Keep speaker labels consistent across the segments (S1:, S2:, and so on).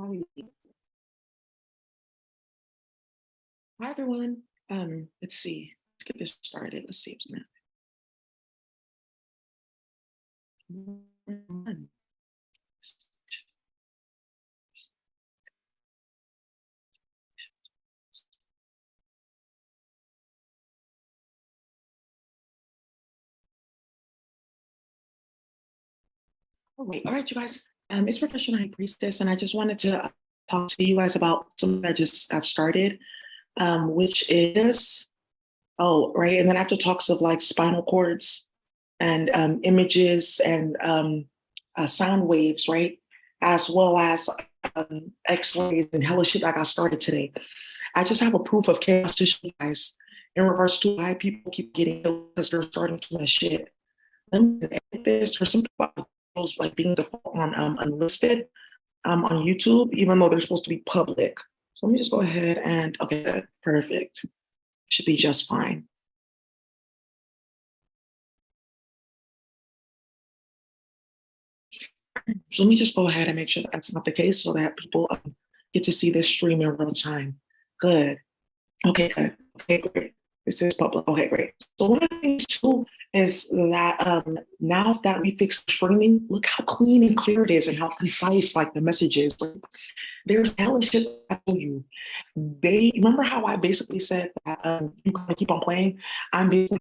S1: Hi everyone. Let's see. Let's get this started. Let's see what's going. All right, you guys. It's Professional High Priestess, and I just wanted to talk to you guys about something that just got started, which is right, and then after talks of like spinal cords and images and sound waves, right, as well as X-rays and hella shit that got started today. I just have a proof of chaos to show you guys in regards to why people keep getting killed because they're starting to mess shit. Let me edit this for some people like being default on unlisted on YouTube, even though they're supposed to be public. So let me just go ahead and okay, perfect. Should be just fine. So let me just go ahead and make sure that that's not the case so that people get to see this stream in real time. Good. Okay, good. Okay, great. This is public. Okay, great. So one of the things too is that now that we fixed streaming, look how clean and clear it is and how concise like the message is. There's hella shit I told you. They remember how I basically said that you gotta keep on playing. I'm basically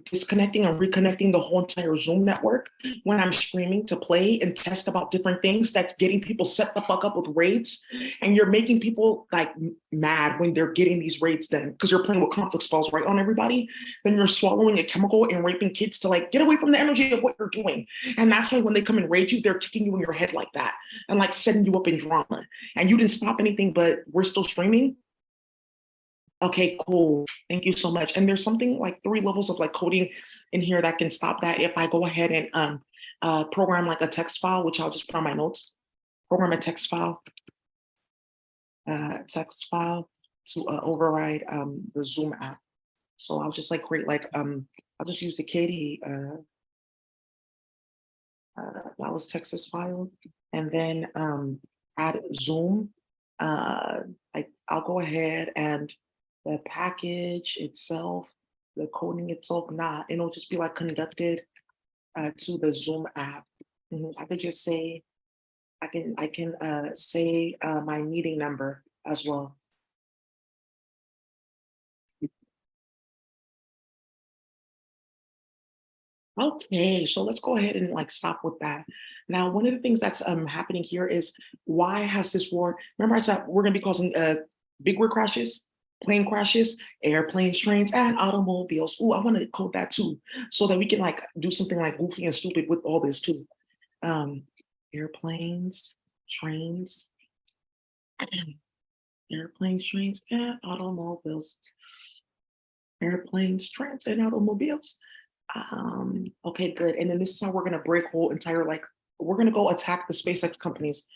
S1: disconnecting and reconnecting the whole entire Zoom network when I'm streaming to play and test about different things. That's getting people set the fuck up with raids, and you're making people like mad when they're getting these raids done because you're playing with conflict spells right on everybody. Then you're swallowing a chemical and raping kids to like get away from the energy of what you're doing. And that's why when they come and raid you, they're kicking you in your head like that and like setting you up in drama. And you didn't stop anything, but we're still streaming. Okay, cool. Thank you so much. And there's something like 3 levels of like coding in here that can stop that if I go ahead and program like a text file, which I'll just put on my notes. Program a text file to override the Zoom app. So I'll just like create like I'll just use the Katie Dallas, Texas file, and then add Zoom. I'll go ahead and the package itself, the coding itself, it'll just be like conducted to the Zoom app. I could just say, I can say my meeting number as well. Okay, so let's go ahead and like stop with that. Now, one of the things that's happening here is why has this war? Remember, I said we're gonna be causing big word crashes, plane crashes, airplanes, trains, and automobiles. Oh, I want to code that too, so that we can like do something like goofy and stupid with all this too. Airplanes, trains, airplanes, trains, and automobiles. Airplanes, trains, and automobiles. Okay, good. And then this is how we're gonna break whole entire like we're gonna go attack the space companies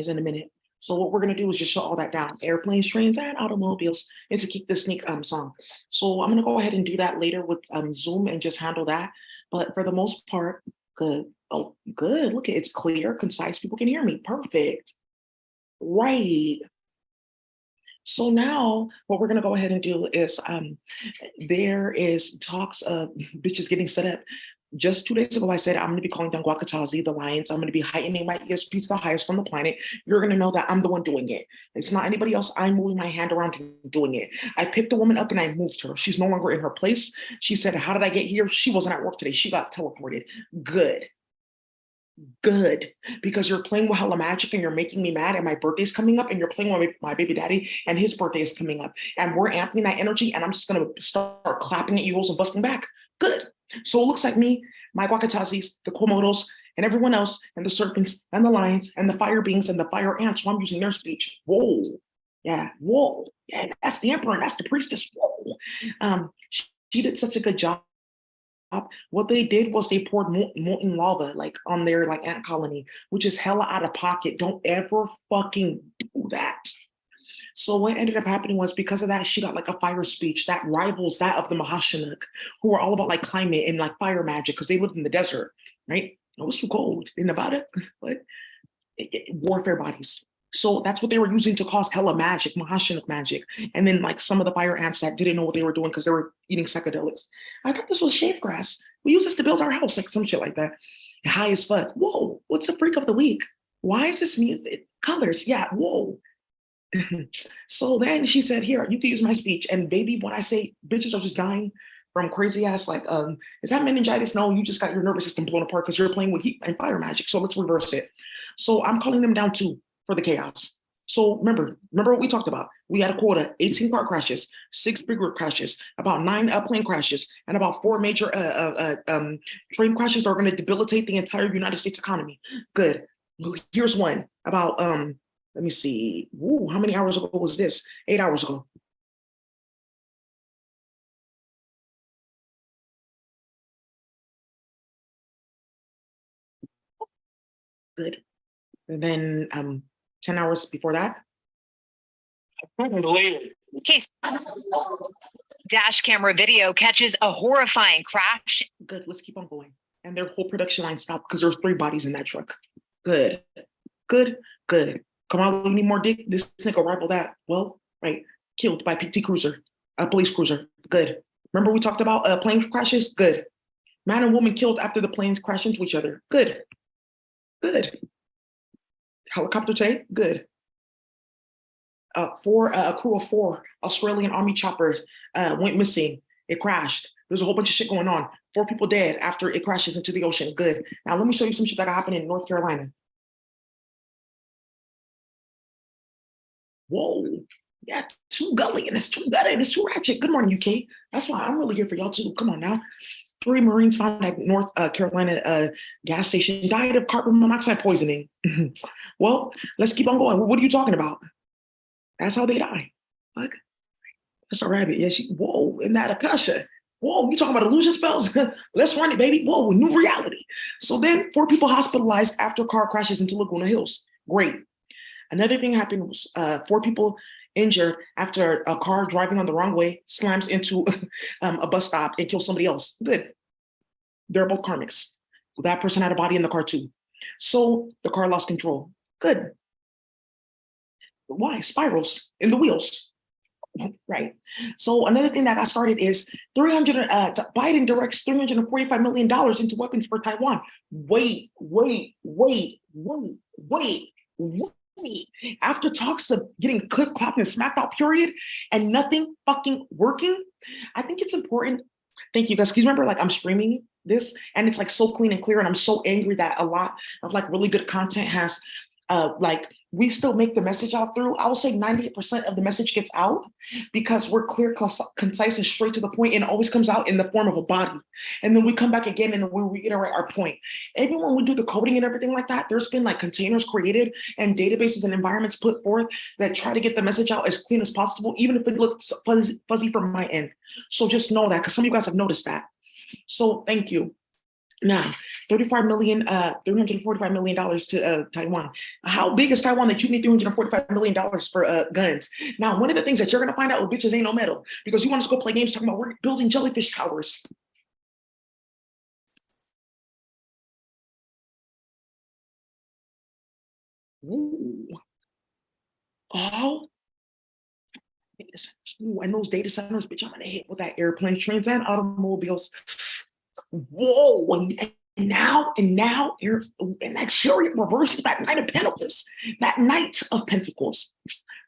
S1: in a minute. So what we're gonna do is just shut all that down. Airplanes, trains, and automobiles, and to keep the sneak song. So I'm gonna go ahead and do that later with Zoom and just handle that. But for the most part, good. Oh, good. Look, it's clear, concise. People can hear me. Perfect. Right. So now what we're gonna go ahead and do is there is talks of bitches getting set up. Just 2 days ago, I said I'm gonna be calling down Guacatazi, the lions. I'm gonna be heightening my ESP to the highest from the planet. You're gonna know that I'm the one doing it. It's not anybody else. I'm moving my hand around and doing it. I picked the woman up and I moved her. She's no longer in her place. She said, "How did I get here?" She wasn't at work today. She got teleported. Good. Good, because you're playing with hella magic and you're making me mad, and my birthday's coming up, and you're playing with my baby daddy and his birthday is coming up, and we're amping that energy, and I'm just gonna start clapping at you holes and busting back. Good. So it looks like me, my Guacatazis, the Komodos, and everyone else, and the serpents, and the lions, and the fire beings, and the fire ants. So I'm using their speech. Whoa. Yeah, whoa. Yeah, that's the emperor, that's the priestess. Whoa. She did such a good job. What they did was they poured molten lava like on their like ant colony, which is hella out of pocket. Don't ever fucking do that. So what ended up happening was because of that, she got like a fire speech that rivals that of the Mahashanuk, who are all about like climate and like fire magic because they lived in the desert, right? It was too cold in Nevada. What? warfare bodies. So that's what they were using to cause hella magic, Mahashinic magic. And then like some of the fire ants that didn't know what they were doing because they were eating psychedelics. I thought this was shave grass. We use this to build our house, like some shit like that. High as fuck. Whoa, what's the freak of the week? Why is this music? Colors, yeah, whoa. So then she said, here, you can use my speech. And baby, when I say bitches are just dying from crazy ass, like, is that meningitis? No, you just got your nervous system blown apart because you're playing with heat and fire magic. So let's reverse it. So I'm calling them down too for the chaos. So remember what we talked about. We had a quota: 18 car crashes, 6 big rig crashes, about 9 plane crashes, and about 4 major train crashes that are going to debilitate the entire United States economy. Good. Here's one about let me see. Ooh, how many hours ago was this? 8 hours ago. Good. And then 10 hours before that.
S2: I couldn't believe it. Case dash camera video catches a horrifying crash.
S1: Good. Let's keep on going. And their whole production line stopped because there was 3 bodies in that truck. Good. Good. Good. Come on, we need more dick. This nigga rival that. Well, right. Killed by PT Cruiser, a police cruiser. Good. Remember we talked about plane crashes? Good. Man and woman killed after the planes crashed into each other. Good. Good. Helicopter take? Good. A crew of 4 Australian Army choppers went missing. It crashed. There's a whole bunch of shit going on. 4 people dead after it crashes into the ocean. Good. Now let me show you some shit that happened in North Carolina. Whoa. Yeah, too gully and it's too gutty and it's too ratchet. Good morning, UK. That's why I'm really here for y'all too. Come on now. 3 Marines found at North Carolina gas station died of carbon monoxide poisoning. Well, let's keep on going. What are you talking about? That's how they die. Like, that's a rabbit. Yeah, whoa, isn't that Akasha? Whoa, you talking about illusion spells? Let's run it, baby. Whoa, new reality. So then 4 people hospitalized after car crashes into Laguna Hills. Great. Another thing happened was 4 people injured after a car driving on the wrong way slams into a bus stop and kills somebody else. Good. They're both karmics. That person had a body in the car too. So the car lost control. Good. Why? Spirals in the wheels. Right. So another thing that got started is Biden directs $345 million into weapons for Taiwan. Wait. After talks of getting clip clapped and smacked out, period, and nothing fucking working, I think it's important. Thank you guys. Because remember, like I'm streaming this and it's like so clean and clear, and I'm so angry that a lot of like really good content has like we still make the message out through. I will say 98% of the message gets out because we're clear, concise, and straight to the point, and it always comes out in the form of a body. And then we come back again and we reiterate our point. Even when we do the coding and everything like that, there's been like containers created and databases and environments put forth that try to get the message out as clean as possible, even if it looks fuzzy from my end. So just know that, because some of you guys have noticed that. So thank you. Now, $345 million to Taiwan. How big is Taiwan that you need $345 million for guns? Now, one of the things that you're going to find out, oh, bitches ain't no metal, because you want us to go play games talking about we're building jellyfish towers. Ooh. Oh. Ooh, and those data centers, bitch, I'm going to hit with that airplane, trains, and automobiles. Whoa. And now, and that chariot reversed with that Knight of Pentacles. That Knight of Pentacles.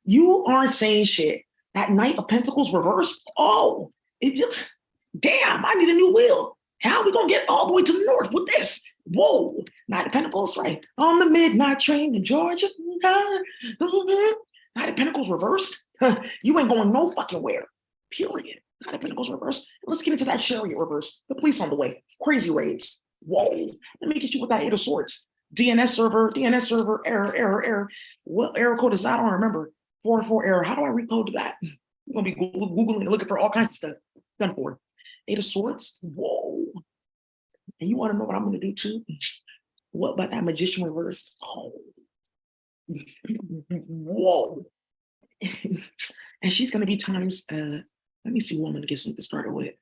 S1: You aren't saying shit. That Knight of Pentacles reversed. Oh, it just, damn, I need a new wheel. How are we going to get all the way to the north with this? Whoa, Knight of Pentacles, right? On the midnight train to Georgia. Knight of Pentacles reversed. You ain't going no fucking where. Period. Knight of Pentacles reversed. Let's get into that chariot reverse. The police on the way. Crazy raids. Whoa, let me get you with that 8 of Swords. DNS server, error. What error code is that? I don't remember. 404 error. How do I recode that? I'm going to be Googling and looking for all kinds of stuff. Done for. 8 of Swords. Whoa. And you want to know what I'm going to do too? What about that Magician reversed? Oh. Whoa. And she's going to be times, let me see who I'm going to get something started with.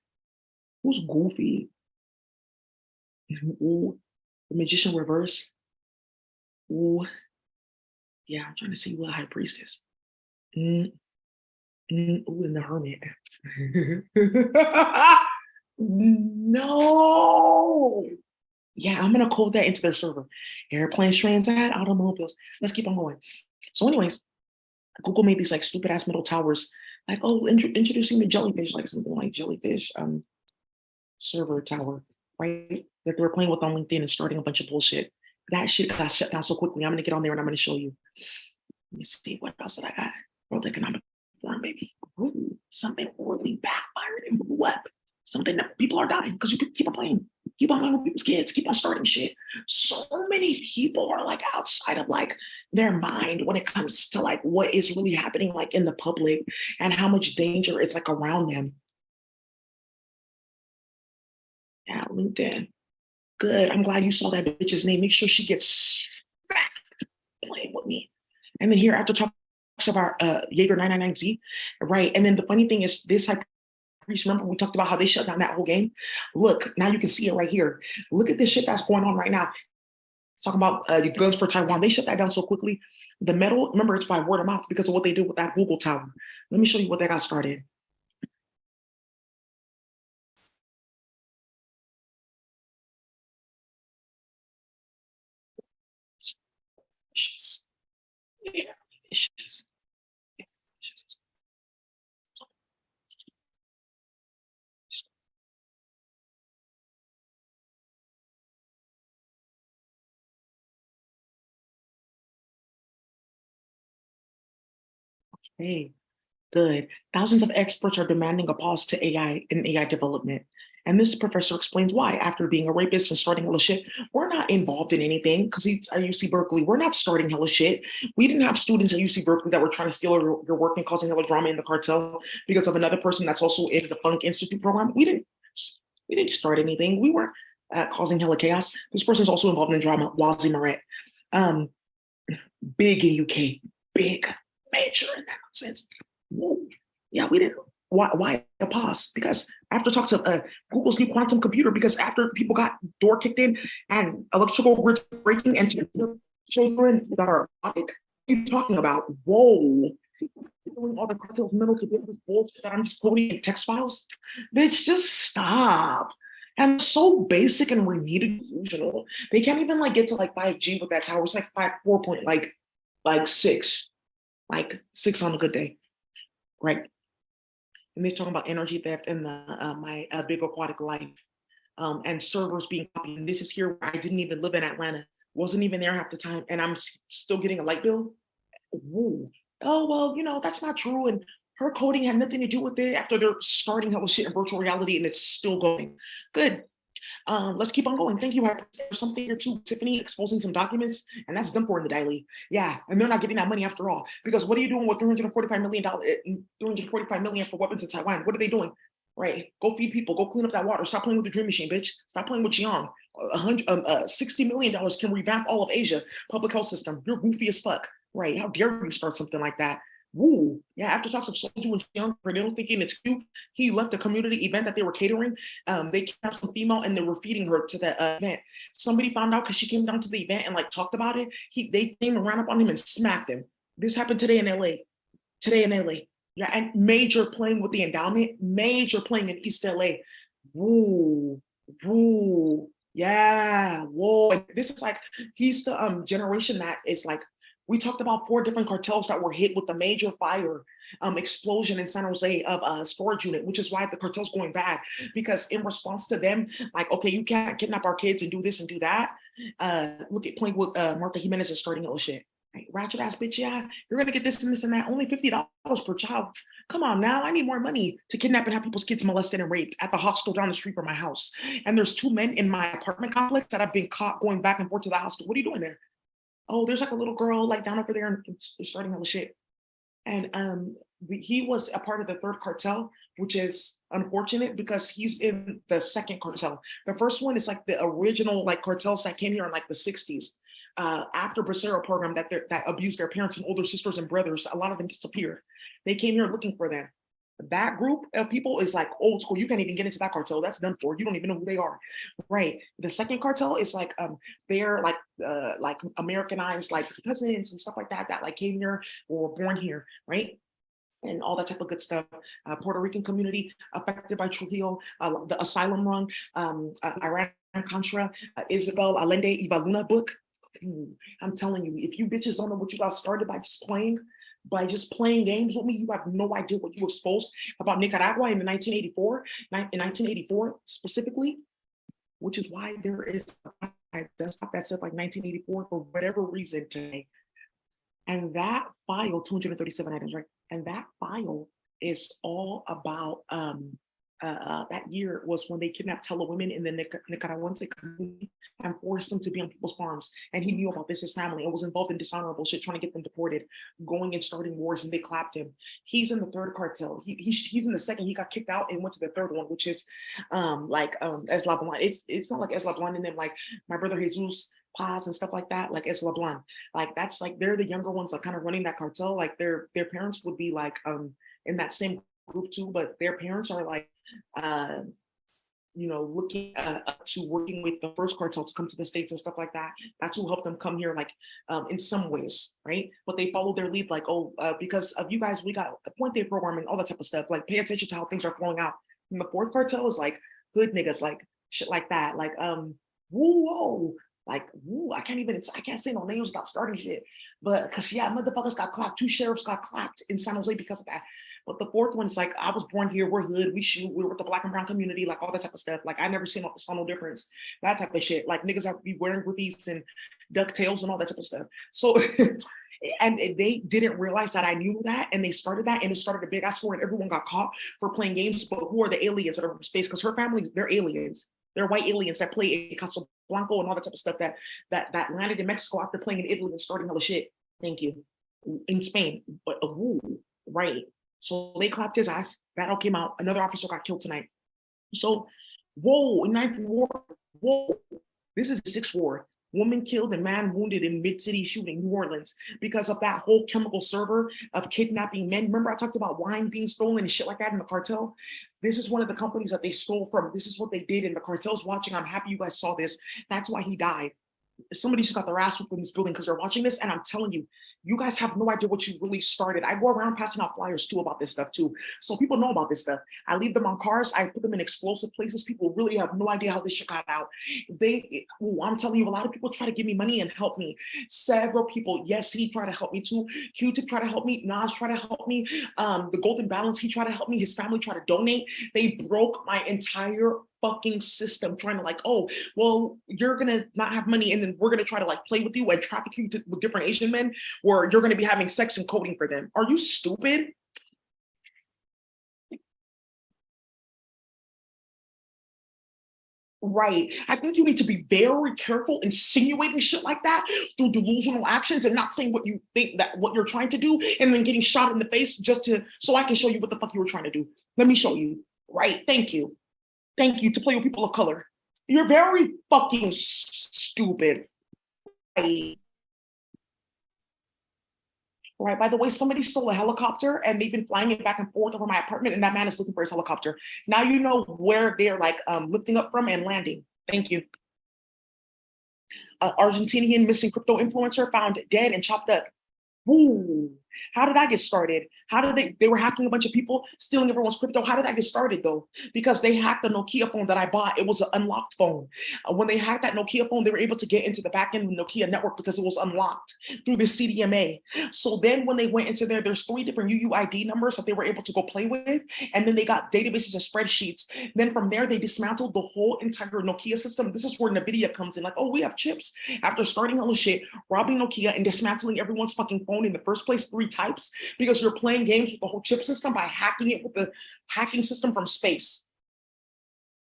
S1: Who's Goofy? Ooh, the Magician reverse. Ooh, Yeah, I'm trying to see what high priestess. Ooh, and the hermit. No. Yeah, I'm gonna code that into their server. Airplanes, trains, and automobiles. Let's keep on going. So, anyways, Google made these like stupid ass metal towers, like introducing the jellyfish, like something like jellyfish server tower, right? That they were playing with on LinkedIn and starting a bunch of bullshit. That shit got shut down so quickly. I'm gonna get on there and I'm gonna show you. Let me see what else did I got. World Economic Forum, baby. Ooh, something really backfired and blew up. Something that people are dying because you keep on playing. Keep on playing with people's kids. Keep on starting shit. So many people are like outside of like their mind when it comes to like what is really happening like in the public and how much danger it's like around them. Yeah, LinkedIn. Good. I'm glad you saw that bitch's name. Make sure she gets smacked playing with me. And then here after talks about Jaeger 999Z, right? And then the funny thing is this high priest, remember we talked about how they shut down that whole game? Look, now you can see it right here. Look at this shit that's going on right now. Talking about guns for Taiwan. They shut that down so quickly. The metal, remember, it's by word of mouth because of what they do with that Google tower. Let me show you what they got started. Yeah. Hey, good. Thousands of experts are demanding a pause to AI and AI development. And this professor explains why. After being a rapist and starting hella shit, we're not involved in anything because he's at UC Berkeley. We're not starting hella shit. We didn't have students at UC Berkeley that were trying to steal your work and causing hella drama in the cartel because of another person that's also in the Funk Institute program. We didn't start anything. We weren't causing hella chaos. This person's also involved in drama, Wazi Moret. Um, big in UK, big, major in that sense. Whoa. Yeah, we didn't. Why a pause? Because after talks of Google's new quantum computer, because after people got door kicked in and electrical grids breaking and children that are robotic, what are you talking about? Whoa. Doing all the cartels mental to get this bullshit that I'm just quoting in text files. Bitch, just stop. And so basic and remedial. They can't even like get to like 5G with that tower. It's like 4 point like six on a good day, right? And they're talking about energy theft and the my big aquatic life, and servers being copied. And this is here where I didn't even live in Atlanta, wasn't even there half the time, and I'm still getting a light bill. Woo. Oh well, that's not true, and her coding had nothing to do with it. After they're starting hella shit in virtual reality, and it's still going. Good. Let's keep on going. Thank you. There's something here too, Tiffany, exposing some documents, and that's done for in the daily. Yeah, and they're not getting that money after all. Because what are you doing with $345 million for weapons in Taiwan? What are they doing? Right. Go feed people. Go clean up that water. Stop playing with the dream machine, bitch. Stop playing with Xi'an. $60 million can revamp all of Asia public health system. You're goofy as fuck. Right. How dare you start something like that? Woo. Yeah, after talks of Soju and Xi'an, they don't thinking it's cute. He left a community event that they were catering. They kidnapped some female and they were feeding her to the event. Somebody found out because she came down to the event and like talked about it. They came and ran up on him and smacked him. This happened today in LA. Today in LA. Yeah, and major playing with the endowment, major playing in East LA. Woo, woo, yeah, whoa. And this is like he's the generation that is like we talked about 4 different cartels that were hit with a major fire explosion in San Jose of a storage unit, which is why the cartel's going bad. Because in response to them, like, okay, you can't kidnap our kids and do this and do that. Look at playing with Martha Jimenez is starting all shit. Right? Ratchet ass bitch, yeah, you're gonna get this and this and that. Only $50 per child. Come on now, I need more money to kidnap and have people's kids molested and raped at the hostel down the street from my house. And there's 2 men in my apartment complex that have been caught going back and forth to the hostel. What are you doing there? Oh, there's like a little girl like down over there and starting all the shit. And he was a part of the third cartel, which is unfortunate because he's in the second cartel. The first one is like the original like cartels that came here in like the 60s. After Bracero program that abused their parents and older sisters and brothers, a lot of them disappeared. They came here looking for them. That group of people is like old school. You can't even get into that cartel. That's done for. You don't even know who they are, right? The second cartel is like they're like Americanized like cousins and stuff like that that like came here or were born here, right? And all that type of good stuff. Puerto Rican community affected by Trujillo, the asylum run, Iran Contra, Isabel Allende Ibaluna book. I'm telling you, if you bitches don't know what you got started by just playing games with me, you have no idea what you exposed about Nicaragua in 1984 specifically, which is why there is a desktop that said like 1984 for whatever reason today. And that file, 237 items, right? And that file is all about that year was when they kidnapped Tela women in the Nicaraguense community and forced them to be on people's farms. And he knew about this, his family, and was involved in dishonorable shit, trying to get them deported, going and starting wars, and they clapped him. He's in the third cartel. He's in the second. He got kicked out and went to the third one, which is Eslablan. It's not like Eslablan and them, like my brother Jesus Paz and stuff like that, like Es LeBlanc. Like that's like they're the younger ones, like kind of running that cartel. Like their parents would be like in that same group too, but their parents are like looking up to working with the first cartel to come to the States and stuff like that. That's who helped them come here, like in some ways, right? But they follow their lead, like, because of you guys, we got a point day program and all that type of stuff. Like pay attention to how things are flowing out. And the fourth cartel is like hood niggas, like shit like that. Like whoa. Like, I can't say no names without starting shit. But because motherfuckers got clapped. 2 sheriffs got clapped in San Jose because of that. But the fourth one is like, I was born here, we're hood, we shoot, we're with the Black and brown community, like all that type of stuff. Like I never saw no difference. That type of shit. Like niggas have to be wearing graffitis and ducktails and all that type of stuff. So and they didn't realize that I knew that, and they started that, and it started a big ass war, and everyone got caught for playing games. But who are the aliens that are from space? Because her family, they're aliens. They're white aliens that play in Casablanca and all that type of stuff that landed in Mexico after playing in Italy and starting hella shit. Thank you. In Spain, but right. So they clapped his ass. That all came out. Another officer got killed tonight. So, in Ninth War, this is the Sixth War. Woman killed and man wounded in mid-city shooting, New Orleans, because of that whole chemical server of kidnapping men. Remember I talked about wine being stolen and shit like that in the cartel? This is one of the companies that they stole from. This is what they did, and the cartel's watching. I'm happy you guys saw this. That's why he died. Somebody just got their ass whooped in this building because they're watching this, and I'm telling you, you guys have no idea what you really started. I go around passing out flyers too about this stuff too, so people know about this stuff. I leave them on cars. I put them in explosive places. People really have no idea how this shit got out. I'm telling you, a lot of people try to give me money and help me. Several people, yes, he tried to help me too. Q-Tip tried to help me. Nas tried to help me. The Golden Balance, he tried to help me. His family tried to donate. They broke my entire fucking system, trying to like, oh, well, you're gonna not have money, and then we're gonna try to like play with you and traffic you with different Asian men, or you're gonna be having sex and coding for them. Are you stupid? Right. I think you need to be very careful insinuating shit like that through delusional actions and not saying what you think that what you're trying to do, and then getting shot in the face just so I can show you what the fuck you were trying to do. Let me show you. Right. Thank you. Thank you, to play with people of color. You're very fucking stupid. Right. Right. By the way, somebody stole a helicopter and they've been flying it back and forth over my apartment, and that man is looking for his helicopter. Now you know where they're like lifting up from and landing. Thank you. Argentinian missing crypto influencer found dead and chopped up. Ooh, how did that get started? How did they were hacking a bunch of people, stealing everyone's crypto? How did that get started though? Because they hacked the Nokia phone that I bought. It was an unlocked phone. When they hacked that Nokia phone, they were able to get into the back end of the Nokia network because it was unlocked through the CDMA. So then when they went into there's 3 different UUID numbers that they were able to go play with. And then they got databases and spreadsheets. Then from there, they dismantled the whole entire Nokia system. This is where NVIDIA comes in, like, oh, we have chips. After starting all the shit, robbing Nokia and dismantling everyone's fucking phone in the first place 3 types, because you're playing games with the whole chip system by hacking it with the hacking system from space.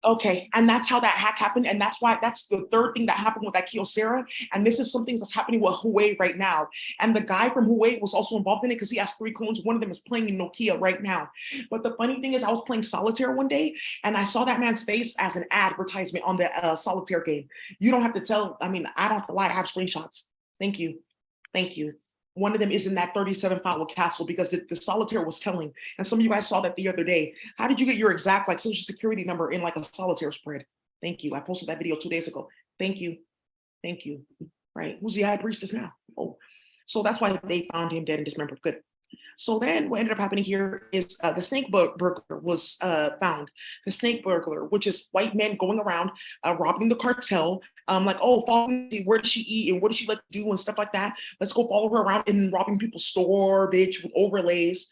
S1: Okay, and that's how that hack happened, and that's the third thing that happened with that Kyocera, and this is something that's happening with Huawei right now. And the guy from Huawei was also involved in it because he has 3 clones. One of them is playing in Nokia right now. But the funny thing is, I was playing solitaire one day, and I saw that man's face as an advertisement on the solitaire game. You don't have to tell. I mean, I don't have to lie. I have screenshots. Thank you. Thank you. One of them is in that 37 file with Castle because the solitaire was telling. And some of you guys saw that the other day. How did you get your exact like social security number in like a solitaire spread? Thank you. I posted that video 2 days ago. Thank you. Thank you. Right. Who's the high priestess now? Oh, so that's why they found him dead and dismembered. Good. So then what ended up happening here is the snake burglar was found. The snake burglar, which is white men going around robbing the cartel. Like, oh, follow me, where does she eat and what does she like to do and stuff like that. Let's go follow her around and robbing people's store, bitch, with overlays.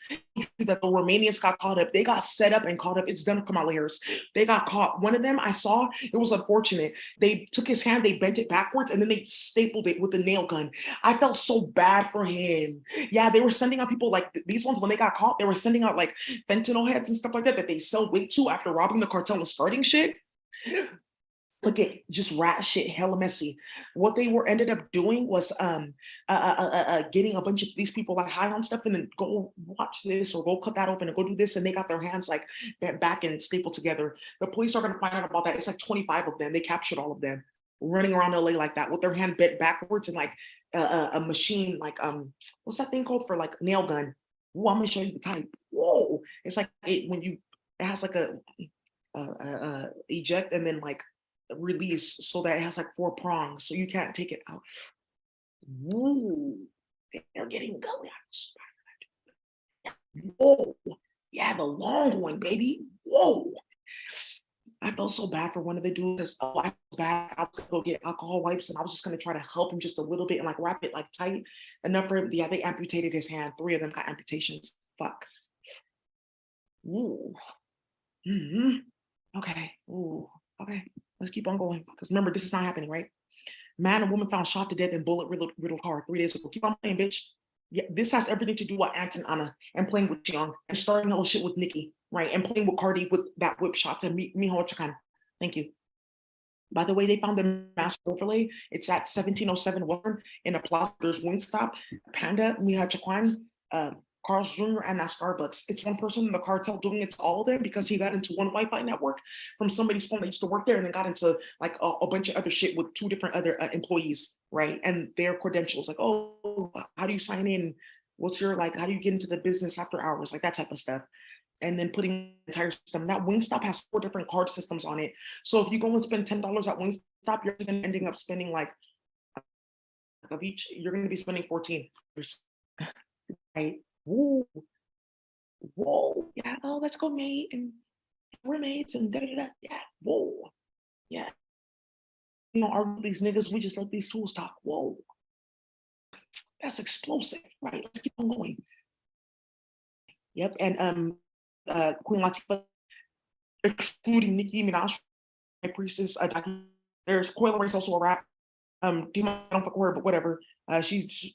S1: That the Romanians got caught up. They got set up and caught up. It's done, Kamala Harris. They got caught. One of them I saw, it was unfortunate. They took his hand, they bent it backwards, and then they stapled it with a nail gun. I felt so bad for him. Yeah, they were sending out people like these ones when they got caught, they were sending out like fentanyl heads and stuff like that they sell weight to after robbing the cartel and starting shit. Look at just rat shit, hella messy. What they were ended up doing was getting a bunch of these people like high on stuff and then go watch this or go cut that open and go do this, and they got their hands like bent back and stapled together. The police are gonna find out about that. It's like 25 of them. They captured all of them running around LA like that with their hand bent backwards and like a machine like what's that thing called for like nail gun? Ooh, I'm gonna show you the type. Whoa, it's like when you it has like a eject and then like release so that it has like 4 prongs so you can't take it out. Ooh, they're getting gully. Whoa, yeah, the long one, baby. Whoa. I felt so bad for one of the dudes. Oh, I felt bad. I was gonna go get alcohol wipes and I was just gonna try to help him just a little bit and like wrap it like tight enough for him. Yeah, they amputated his hand. 3 of them got amputations. Fuck. Ooh. Okay. Ooh. Okay. Let's keep on going. Because remember, this is not happening, right? Man and woman found shot to death in bullet riddled car 3 days ago. Keep on playing, bitch. Yeah, this has everything to do with Ant and Anna and playing with Young and starting all shit with Nikki, right? And playing with Cardi with that whip shots and Miho Chakan. Thank you. By the way, they found the mask overlay. It's at 1707 Western in a plaza. There's Wingstop, Panda, Miha Chakwan, Carl's Jr., and that Starbucks. It's one person in the cartel doing it to all of them because he got into one Wi-Fi network from somebody's phone that used to work there and then got into like a bunch of other shit with 2 different other employees, right? And their credentials, like, oh, how do you sign in? What's your, like, how do you get into the business after hours? Like that type of stuff. And then putting the entire system. That Wingstop has 4 different card systems on it. So if you go and spend $10 at Wingstop, you're ending up spending like, of each, you're going to be spending 14, right? Whoa, whoa, yeah, oh, let's go mate, and we're mates, and da-da-da, yeah, whoa, yeah. You know, our these niggas, we just let these tools talk, whoa. That's explosive, right? Let's keep on going. Yep, and Queen Latifah, excluding Nicki Minaj, my priestess, there's Coil Race, also a rap. Dima, I don't fuck with her, but whatever. She's,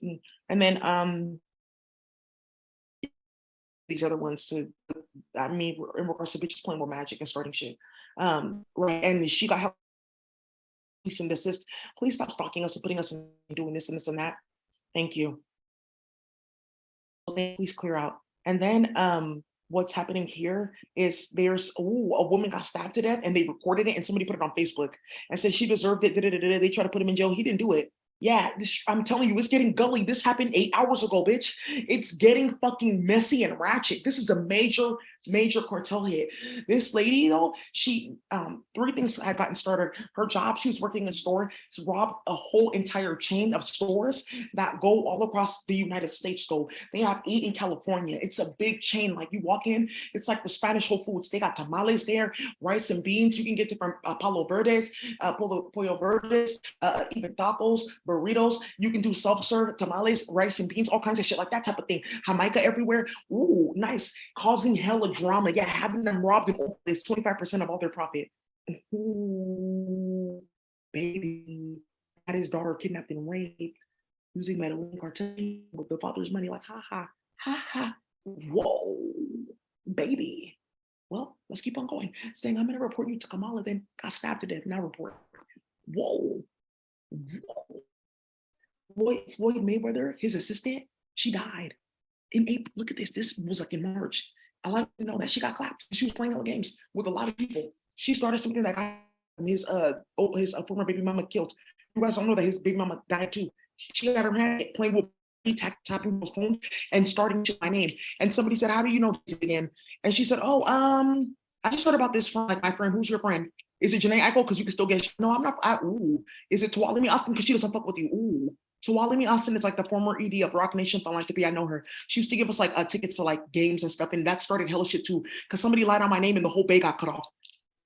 S1: and then these other ones to, I mean, in regards to bitches playing with magic and starting shit. Right, and she got help, cease and desist. Please stop stalking us and putting us in doing this and this and that. Thank you. Please clear out. And then what's happening here is there's a woman got stabbed to death and they recorded it and somebody put it on Facebook and said she deserved it. They tried to put him in jail. He didn't do it. Yeah, I'm telling you, it's getting gully. This happened 8 hours ago, bitch. It's getting fucking messy and ratchet. This is a major cartel hit. This lady, though, she, 3 things had gotten started. Her job, she was working in a store to rob a whole entire chain of stores that go all across the United States, though. They have 8 in California. It's a big chain. Like, you walk in, it's like the Spanish Whole Foods. They got tamales there, rice and beans. You can get it from Pollo Verdes, Pollo Verdes, even tacos, burritos. You can do self-serve tamales, rice and beans, all kinds of shit, like that type of thing. Jamaica everywhere. Ooh, nice. Causing hella drama. Yeah, having them robbed is 25% of all their profit. Ooh, baby, had his daughter kidnapped and raped using Medellin cartel with the father's money. Like, ha ha, ha ha. Whoa, baby. Well, let's keep on going. Saying, I'm going to report you to Kamala, then got stabbed to death. Now report. Whoa. Whoa. Floyd Mayweather, his assistant, she died in April. Look at this. This was like in March. I like to know that she got clapped. She was playing other games with a lot of people. She started something that got his former baby mama killed. You guys don't know that his baby mama died too. She got her hand playing with tapping those phones and starting to my name. And somebody said, "How do you know this again?" And she said, "Oh, I just heard about this from like my friend. Who's your friend? Is it Janae Eichel? Because you can still get." No, I'm not. Ooh. Is it Tuwalimi Austin? Because she doesn't fuck with you. Ooh. Tuwalimi Austin is like the former ED of Rock Nation Philanthropy. I know her. She used to give us like tickets to like games and stuff, and that started hella shit too. Because somebody lied on my name and the whole bay got cut off.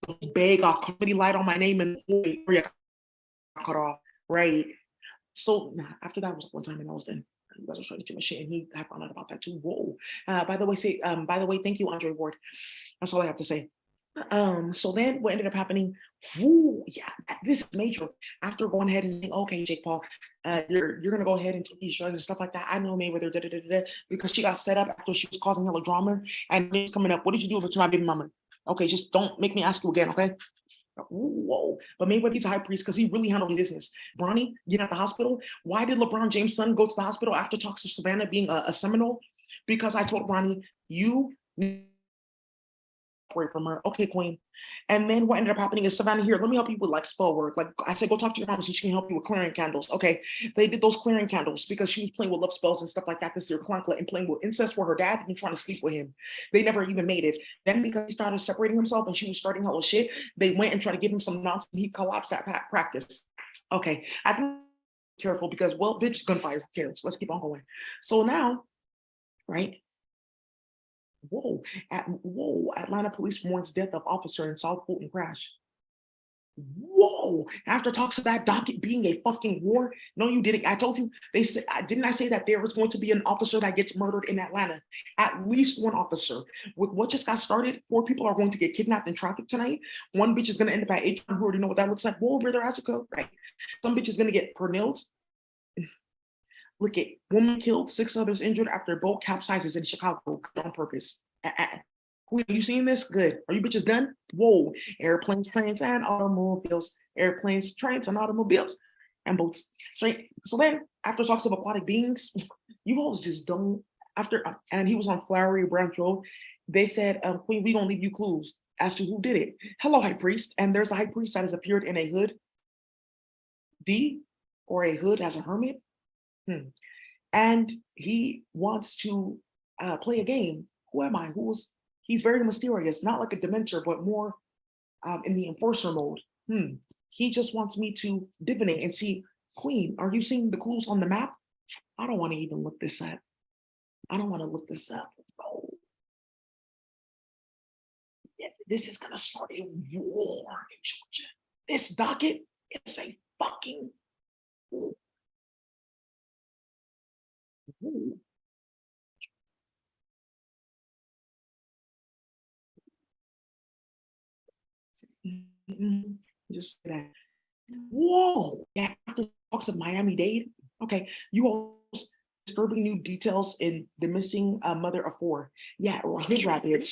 S1: The whole bay got somebody lied on my name and the whole area got cut off. Right. So after that was one time and I was done. You guys were trying to do my shit, and he I found out about that too. Whoa. By the way, thank you, Andre Ward. That's all I have to say. So then what ended up happening? Woo, yeah, this is major. After going ahead and saying, okay, Jake Paul, you're gonna go ahead and take these drugs and stuff like that. I know Mayweather because she got set up after she was causing hella drama, and it's coming up. What did you do to my baby mama? Okay, just don't make me ask you again, okay? Whoa, but Mayweather, he's a high priest because he really handled his business. Bronny, get at the hospital. Why did LeBron James' son go to the hospital after talks of Savannah being a Seminole? Because I told Bronny, you from her. Okay, queen. And then what ended up happening is Savannah here. Let me help you with like spell work. Like I said, go talk to your mom so she can help you with clearing candles. Okay, they did those clearing candles because she was playing with love spells and stuff like that this year, Clunklet, and playing with incest with her dad and trying to sleep with him. They never even made it. Then because he started separating himself and she was starting hella shit, they went and tried to give him some nonsense. He collapsed at practice. Okay, I think careful because well, bitch, gunfire. Who cares? Let's keep on going. So now, right? Whoa, Atlanta police warns death of officer in South Fulton crash. Whoa, after talks of that docket being a fucking war. No, you didn't. I told you, they said, didn't I say that there was going to be an officer that gets murdered in Atlanta? At least one officer. With what just got started, 4 people are going to get kidnapped in traffic tonight. One bitch is going to end up at H. You already know what that looks like. Whoa, brother, how's it go? Right. Some bitch is going to get pernilled. Look at woman killed, 6 others injured after boat capsizes in Chicago on purpose. Are you seeing this? Good. Are you bitches done? Whoa. Airplanes, trains, and automobiles. Airplanes, trains, and automobiles. And boats. So then, after talks of aquatic beings, you always just don't. After, and he was on Flowery Branch Road, they said, Queen, we gonna leave you clues as to who did it. Hello, high priest. And there's a high priest that has appeared in a hood. D, or a hood as a hermit. And he wants to play a game. Who am I? He's very mysterious, not like a Dementor, but more in the enforcer mode. He just wants me to divinate and see, Queen, are you seeing the clues on the map? I don't want to even look this up. I don't want to look this up. Oh. Yeah, this is gonna start a war in Georgia. This docket is a fucking war. Ooh. Just that. Whoa! Yeah, after talks of Miami-Dade. Okay, you all disturbing new details in the missing mother of 4. Yeah, his rabbit.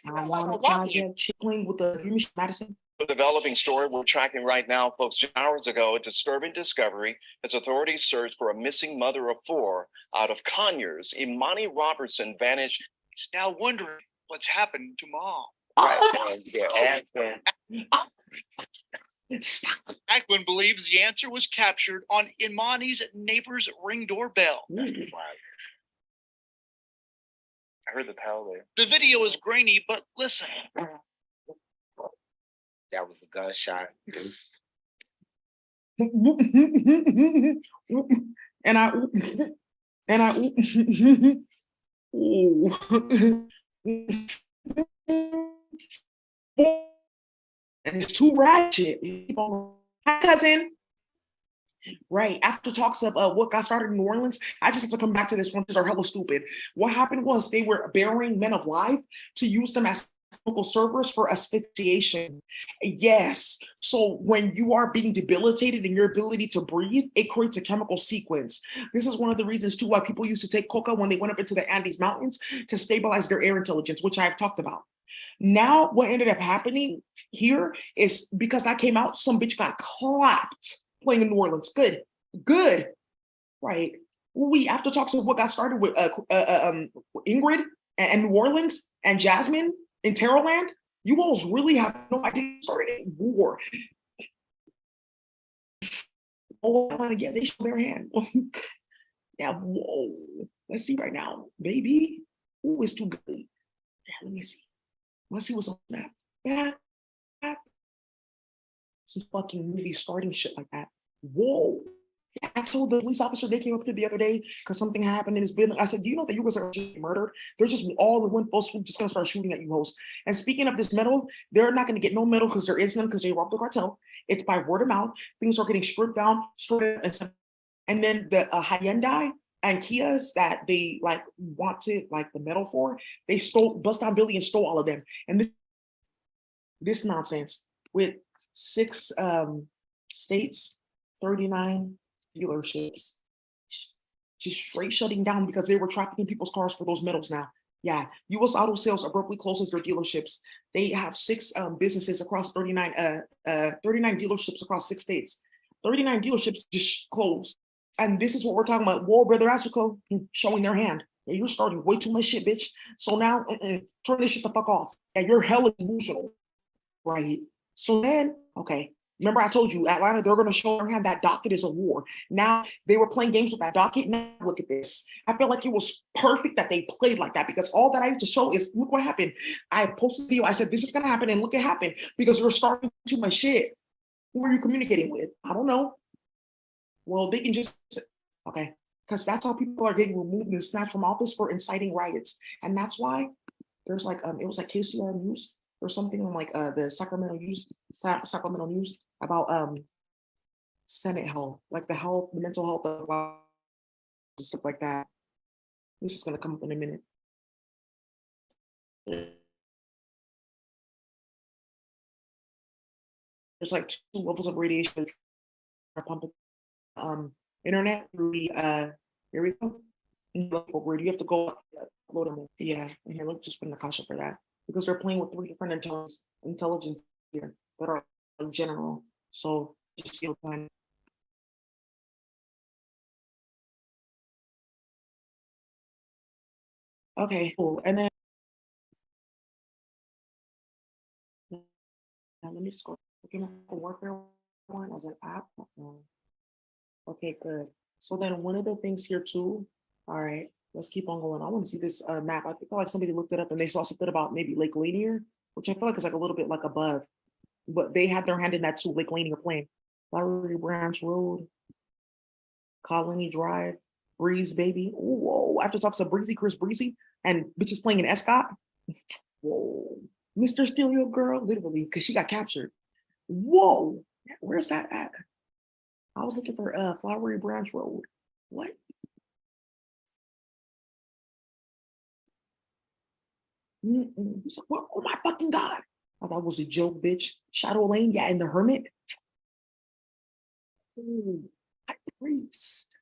S1: I want to project chickling with the Madison.
S3: The developing story we're tracking right now, folks. Just hours ago, a disturbing discovery as authorities search for a missing mother of 4 out of Conyers. Imani Robertson vanished.
S4: He's now wondering what's happened to mom. Ackland believes the answer was captured on Imani's neighbor's Ring doorbell.
S3: I heard the bell there.
S4: The video is grainy, but listen.
S5: That was a gunshot.
S1: And it's too ratchet. Hi, cousin. Right. After talks of what got started in New Orleans, I just have to come back to this one because are hella stupid. What happened was they were burying men of life to use them as chemical servers for asphyxiation. Yes. So when you are being debilitated in your ability to breathe, it creates a chemical sequence. This is one of the reasons too why people used to take coca when they went up into the Andes Mountains to stabilize their air intelligence, which I have talked about. Now, what ended up happening here is because I came out, some bitch got clapped playing in New Orleans. Good. Right. After talks of what got started with Ingrid and New Orleans and Jasmine in Terrorland, you all really have no idea started a war. Oh, yeah, they show their hand. Yeah, whoa. Let's see right now, baby. Ooh, it's too good. Yeah, let me see. Let's see what's on that. Yeah. Some fucking movie starting shit like that. Whoa. I told the police officer they came up to the other day because something happened in his building. I said, do you know that you guys are just murdered? They're just all in one fell swoop just gonna start shooting at you hosts. And speaking of this medal, they're not gonna get no medal because there is none because they robbed the cartel. It's by word of mouth. Things are getting stripped down, and then the Hyundai and Kias that they like wanted like the medal for, they stole, bust down Billy and stole all of them. And this nonsense with 6 states, 39 dealerships, just straight shutting down because they were trafficking people's cars for those medals now. Yeah, U.S. Auto Sales abruptly closes their dealerships. They have 6 businesses across 39 dealerships across 6 states. 39 dealerships just closed. And this is what we're talking about. Whoa, brother Asuko showing their hand. Yeah, you're starting way too much shit, bitch. So now turn this shit the fuck off. And you're hella emotional, right? So then, okay, remember I told you Atlanta, they're going to show their hand that docket is a war. Now they were playing games with that docket. Now look at this. I feel like it was perfect that they played like that because all that I need to show is look what happened. I posted a video. I said this is going to happen and look what happened because you're starting too much shit. Who are you communicating with? I don't know. Well, they can just okay, because that's how people are getting removed and snatched from office for inciting riots, and that's why there's like it was like KCR News or something on like the Sacramento News about Senate health, like the mental health of stuff like that. This is gonna come up in a minute. There's like 2 levels of radiation pumping internet through the here we go. Where do you have to go upload them? Yeah, and here let's just put in the caution for that because they're playing with 3 different intelligence here that are in general. So just feel fine. Okay, cool. And then now let me just go looking at the warfare one as an app. Okay, good. So then one of the things here too, all right, let's keep on going. I want to see this map. I feel like somebody looked it up and they saw something about maybe Lake Lanier, which I feel like is like a little bit like above, but they had their hand in that too, Lake Lanier Plain. Flowery Branch Road, Colony Drive, Breeze, baby. Whoa, after talks of Breezy, Chris Breezy, and bitches playing in Escott. Whoa, Mr. Steal Your Girl, literally, because she got captured. Whoa, where's that at? I was looking for Flowery Branch Road. What? What? Oh my fucking God. I thought it was a joke, bitch. Shadow Lane, yeah, and the Hermit. Ooh, High Priest.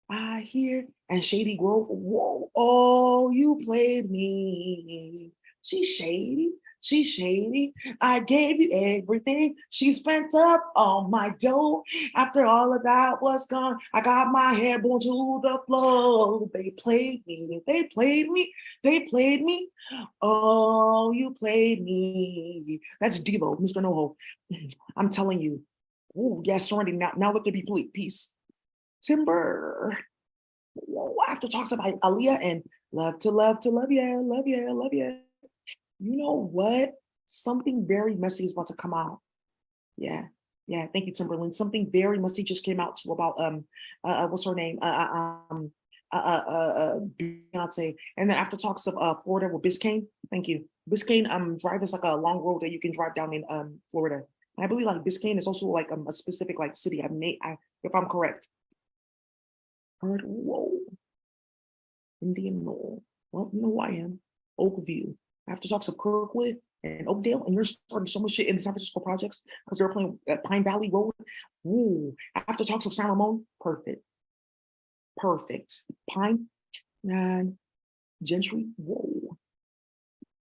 S1: I hear and Shady Grove. Whoa, oh, you played me. She's shady. She's shady. I gave you everything. She spent up all my dough. After all of that was gone, I got my head blown to the floor. They played me. They played me. They played me. Oh, you played me. That's Devo, Mr. NoHo. I'm telling you. Oh, yes, surrender. Now let there be peace. Timber. Whoa, after talks about Aaliyah and love to love to love you, love you, love you. You know what? Something very messy is about to come out. Yeah, yeah. Thank you, Timberland. Something very messy just came out too about what's her name? Beyonce. And then after talks of Florida with Biscayne. Thank you. Biscayne drive is like a long road that you can drive down in Florida. And I believe like Biscayne is also like a specific like city. If I'm correct. Whoa. Indian Knoll. Well, you know who I am. Oakview. After talks of Kirkwood and Oakdale, and you're starting so much shit in the San Francisco projects because they're playing at Pine Valley Road. Ooh. After talks of San Ramon, perfect. Perfect. Pine and Gentry. Whoa.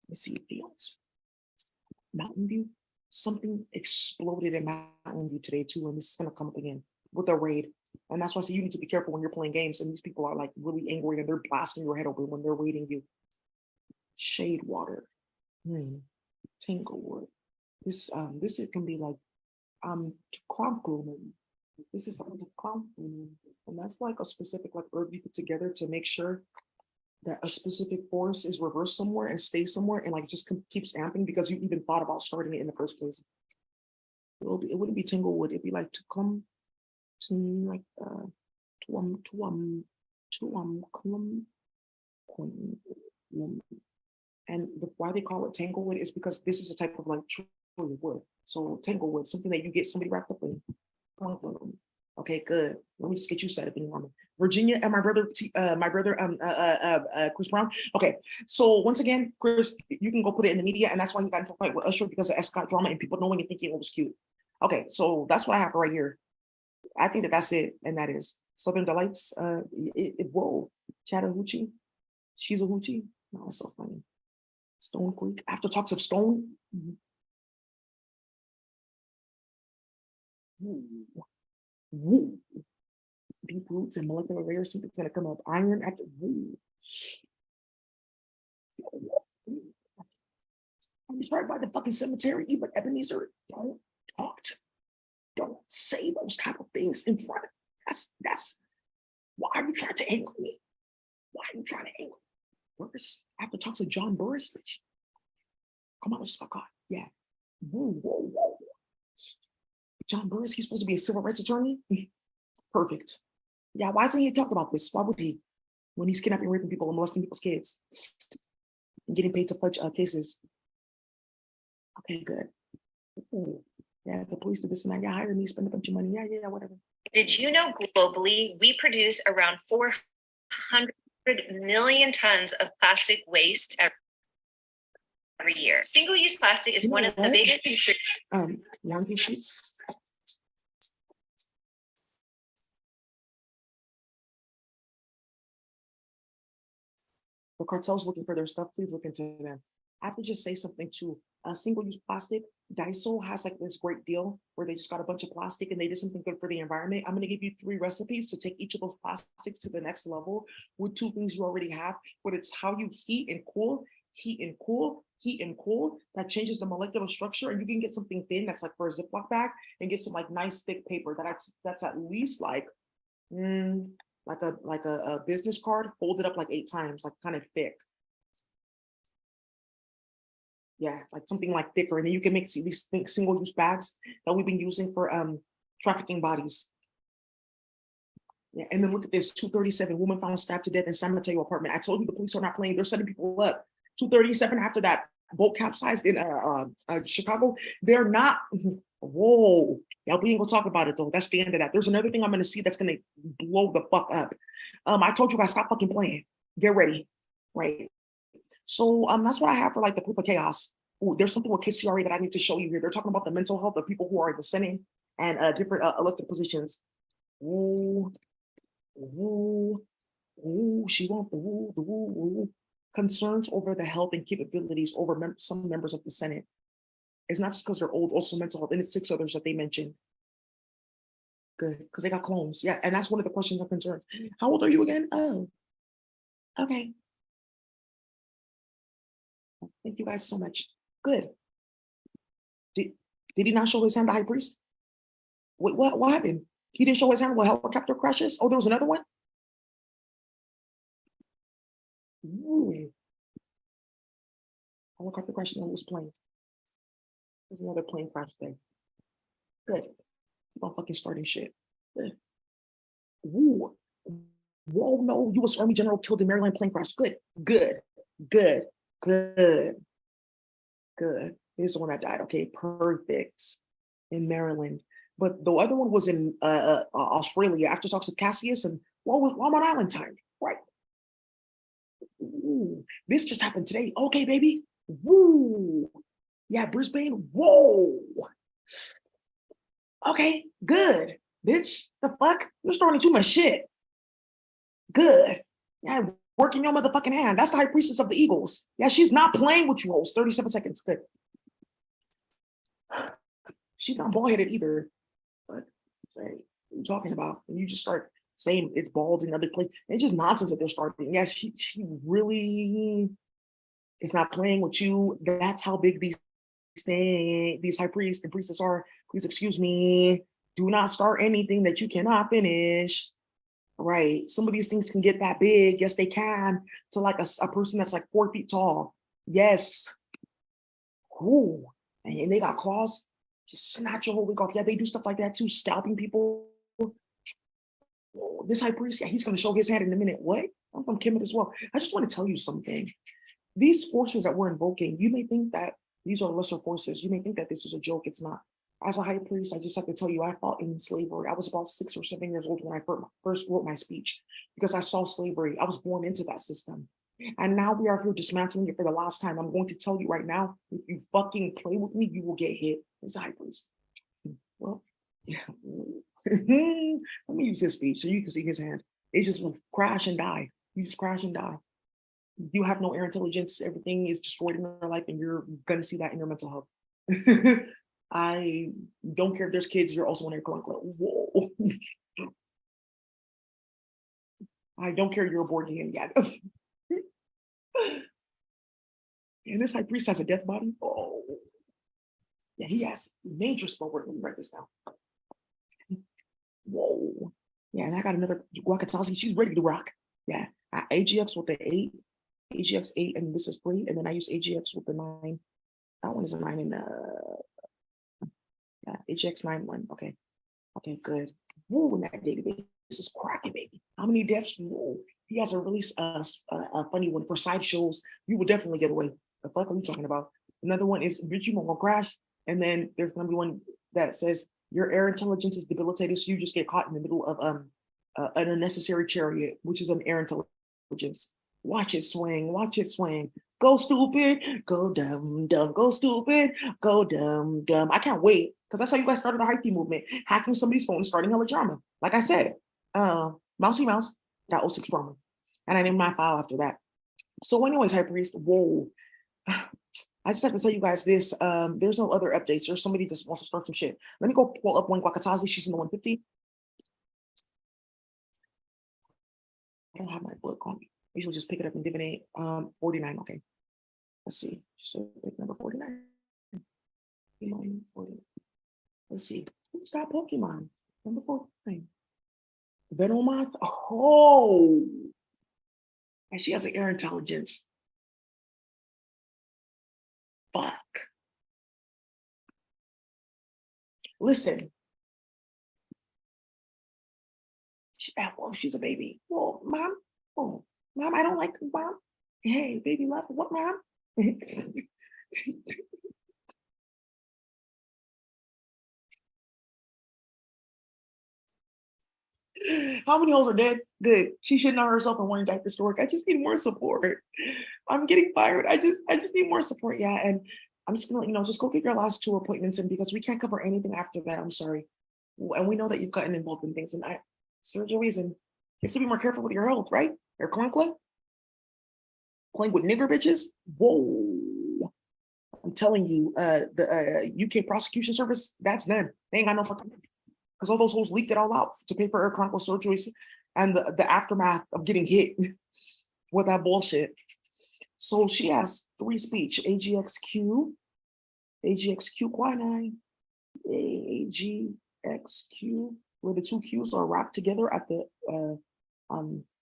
S1: Let's see fields. Mountain View. Something exploded in Mountain View today too, and this is gonna come up again with a raid. And that's why I say you need to be careful when you're playing games. And these people are like really angry and they're blasting your head open when they're raiding you. Shade water. Tanglewood. This it can be like cloud glue maybe. This is something to clown. And that's like a specific like herb you put together to make sure that a specific force is reversed somewhere and stays somewhere and like just keeps amping because you even thought about starting it in the first place. It wouldn't be Tanglewood. It'd be like to come to like clum. And why they call it Tanglewood is because this is a type of like tree wood. So Tanglewood, something that you get somebody wrapped up in. Okay, good. Let me just get you set up in your Virginia and my brother, Chris Brown. Okay, so once again, Chris, you can go put it in the media, and that's why he got into a fight with Usher because of Escott drama and people knowing and thinking it was cute. Okay, so that's what I have right here. I think that's it, and that is Southern Delights. Whoa, Chattahoochee. She's a hoochie. No, that's so funny. Stone Creek. After talks of Stone. Woo. Deep roots and molecular layers. Something's gonna come up. Iron after. Woo. He's right by the fucking cemetery. Even Ebenezer, don't talk to. Don't say those type of things in front of. That's. Why are you trying to anger me? Why are you trying to anger me? Burris, after talks to John Burris. Come on, let's fuck off. Yeah. Whoa. John Burris, he's supposed to be a civil rights attorney. Perfect. Yeah, why doesn't he talk about this? Why would he? When he's kidnapping, raping people, and molesting people's kids, and getting paid to fudge cases. Okay, good. Ooh. Yeah, the police do this and that. Yeah, hire me, spend a bunch of money. Yeah, whatever.
S2: Did you know globally we produce around 400 million tons of plastic waste every year? Single-use plastic is one of the biggest contributors.
S1: Warranty sheets. The cartel's looking for their stuff. Please look into them. I have to just say something too. Single-use plastic. Daiso has like this great deal where they just got a bunch of plastic and they did something good for the environment. I'm going to give you 3 recipes to take each of those plastics to the next level with 2 things you already have, but it's how you heat and cool, that changes the molecular structure, and you can get something thin that's like for a Ziploc bag and get some like nice thick paper that's at least like a business card folded up like 8 times, like kind of thick. Yeah, like something like thicker, and then you can make these single-use bags that we've been using for trafficking bodies. Yeah, and then look at this: 237 woman found stabbed to death in San Mateo apartment. I told you the police are not playing; they're setting people up. 237 after that boat capsized in Chicago. They're not. Whoa, yeah, we ain't gonna talk about it though. That's the end of that. There's another thing I'm gonna see that's gonna blow the fuck up. I told you guys stop fucking playing. Get ready, right? So that's what I have for like the proof of chaos. Ooh, there's something with KCRA that I need to show you here. They're talking about the mental health of people who are in the Senate and different elected positions. Ooh, she wants the woo. Concerns over the health and capabilities over some members of the Senate. It's not just because they're old, also mental health, and it's 6 others that they mentioned. Good, because they got clones. Yeah, and that's one of the questions of concerns. How old are you again? Oh, okay. Thank you guys so much. Good. Did he not show his hand, the high priest? Wait, what happened? He didn't show his hand with helicopter crashes? Oh, there was another one? Ooh. Helicopter crash and was plane. There's another plane crash thing. Good. Keep on fucking starting shit. Good. Ooh. Whoa, no, U.S. Army general killed in Maryland plane crash. Good. This is the one that died. Okay, perfect. In Maryland. But the other one was in Australia after talks with Cassius and Walmart Island time. Right. Ooh, this just happened today. Okay, baby. Woo. Yeah, Brisbane. Whoa. Okay, good. Bitch, the fuck? You're starting too much shit. Good. Yeah, working your motherfucking hand. That's the high priestess of the Eagles. Yeah, she's not playing with you hoes. 37 seconds. Good. She's not bald-headed either. But say, what are you talking about? And you just start saying it's bald in other places. It's just nonsense that they're starting. Yeah, she really is not playing with you. That's how big these high priests and priestess are. Please excuse me. Do not start anything that you cannot finish. Right. Some of these things can get that big. Yes, they can. To like a person that's like 4 feet tall. Yes. Ooh. And they got claws. Just snatch your whole wig off. Yeah, they do stuff like that too, scalping people. Whoa, this high priest, yeah, he's going to show his hand in a minute. What? I'm from Kemet as well. I just want to tell you something. These forces that we're invoking, you may think that these are lesser forces. You may think that this is a joke. It's not. As a high priest, I just have to tell you, I fought in slavery. I was about 6 or 7 years old when I first wrote my speech because I saw slavery. I was born into that system. And now we are here dismantling it for the last time. I'm going to tell you right now, if you fucking play with me, you will get hit. It's a high priest. Well, yeah. Let me use his speech so you can see his hand. It just will crash and die. You just crash and die. You have no air intelligence. Everything is destroyed in your life, and you're gonna see that in your mental health. I don't care if there's kids. You're also on your club. Whoa. I don't care. You're a board game. Yeah. And this high priest has a death body. Oh, yeah, he has major spell work. Let me write this down. Whoa. Yeah, and I got another Guacatazi. She's ready to rock. Yeah, AGX with the 8, AGX 8, and this is 3. And then I use AGX with the 9. That one is a 9 and yeah, AGX 9 1. Okay. Okay, good. Whoa, in that database. This is cracking, baby. How many deaths? Whoa. He has a really a funny one for sideshows. You will definitely get away. The fuck are you talking about? Another one is Richie will crash. And then there's gonna be one that says your air intelligence is debilitated, so you just get caught in the middle of an unnecessary chariot, which is an air intelligence. Watch it swing, watch it swing. Go stupid, go dumb, dumb, go stupid, go dumb, dumb. I can't wait, because that's how you guys started the hyphy movement, hacking somebody's phone, starting hella drama. Like I said, mousy mouse, that 06 drama. And I named my file after that. So anyways, High Priest, whoa. I just have to tell you guys this. There's no other updates. There's somebody just wants to start some shit. Let me go pull up one Guacatazi. She's in the 150. I don't have my book on me. Usually just pick it up and divinate. 49. Okay. Let's see. So pick number 49. Pokemon 49. Let's see. Who's that Pokemon? Number 49. Venomoth. Oh. And she has an air intelligence. Fuck. Listen. Well, she's a baby. Well, mom. Oh, mom, I don't like mom. Hey, baby love. What, mom? How many holes are dead? Good. She shouldn't have herself and wanting back to work. I just need more support. I'm getting fired. I just need more support. Yeah. And I'm just gonna, just go get your last 2 appointments in, because we can't cover anything after that. I'm sorry. And we know that you've gotten involved in things, and surgeries, and you have to be more careful with your health, right? Your clunkla? Playing with nigger bitches? Whoa. I'm telling you, the UK prosecution service, that's done. They ain't got no fucking, because all those hoes leaked it all out to pay for her chronicle surgeries and the aftermath of getting hit with that bullshit. So she has 3 speech: AGXQ, AGXQ quinine, AGXQ, where the 2 Qs are wrapped together at the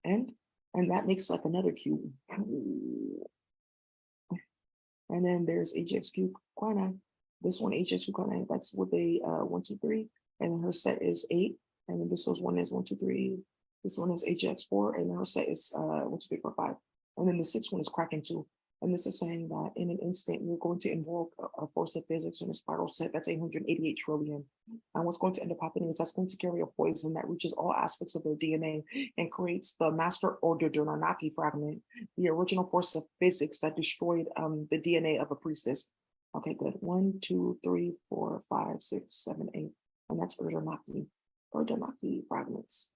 S1: end, and that makes like another Q. And then there's AGXQ quinine. This one, AGXQ quinine, that's with a 1, 2, 3, and her set is 8. And then this one is 1, 2, 3. This one is AGX4, and her set is 1, 2, 3, 4, 5. And then the 6th one is Kraken 2. And this is saying that in an instant, we're going to invoke a force of physics in a spiral set that's 888 trillion. And what's going to end up happening is that's going to carry a poison that reaches all aspects of their DNA and creates the master order Durnanaki fragment, the original force of physics that destroyed the DNA of a priestess. Okay, good. 1, 2, 3, 4, 5, 6, 7, 8. And that's Urdunaki fragments.